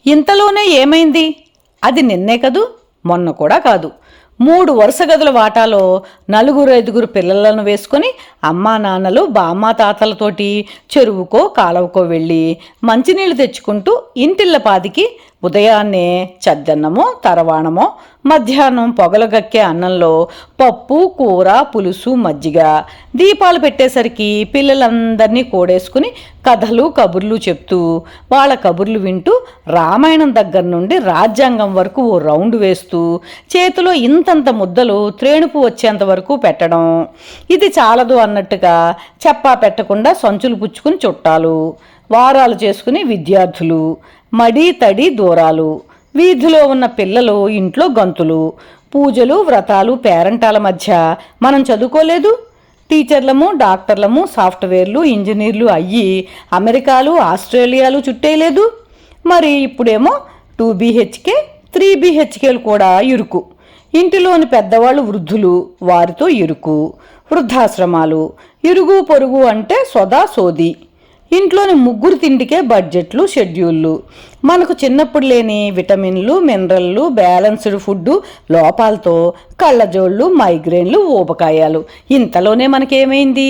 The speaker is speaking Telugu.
ఇంతలోనే ఏమైంది? అది నిన్నే కదూ, మొన్న కూడా కాదు. 3 వరుస గదుల వాటాలో 4-5 పిల్లలను వేసుకుని అమ్మా నాన్నలు బామ్మ తాతలతోటి చెరువుకో కాలవకో వెళ్ళి మంచినీళ్ళు తెచ్చుకుంటూ ఇంటిళ్ళపాదికి ఉదయాన్నే చద్దన్నమో తరవాణమో, మధ్యాహ్నం పొగలగక్కే అన్నంలో పప్పు కూర పులుసు మజ్జిగ, దీపాలు పెట్టేసరికి పిల్లలందరినీ కూడేసుకుని కథలు కబుర్లు చెప్తూ వాళ్ళ కబుర్లు వింటూ రామాయణం దగ్గర నుండి రాజ్యాంగం వరకు ఓ రౌండ్ వేస్తూ చేతిలో ఇంతంత ముద్దలు త్రేణుపు వచ్చేంత వరకు పెట్టడం. ఇది చాలదు అన్నట్టుగా చెప్పా పెట్టకుండా సంచులు పుచ్చుకుని చుట్టాలు, వారాలు చేసుకుని విద్యార్థులు, మడి తడి దూరాలు, వీధిలో ఉన్న పిల్లలు ఇంట్లో గంతులు, పూజలు వ్రతాలు పేరంటాల మధ్య మనం చదువుకోలేదు. టీచర్లము డాక్టర్లము సాఫ్ట్వేర్లు ఇంజనీర్లు అయ్యి అమెరికాలు ఆస్ట్రేలియాలు చుట్టేయలేదు. మరి ఇప్పుడేమో 2 BHK 3 BHKలు కూడా ఇరుకు. ఇంటిలోని పెద్దవాళ్ళు వృద్ధులు, వారితో ఇరుకు. వృద్ధాశ్రమాలు, ఇరుగు పొరుగు అంటే సొదా సోది. ఇంట్లోని 3 తిండికే బడ్జెట్లు షెడ్యూళ్ళు. మనకు చిన్నప్పుడు లేని విటమిన్లు మినరల్లు బ్యాలెన్స్డ్ ఫుడ్ లోపాలతో కళ్ళజోళ్ళు మైగ్రేన్లు ఊబకాయాలు. ఇంతలోనే మనకేమైంది?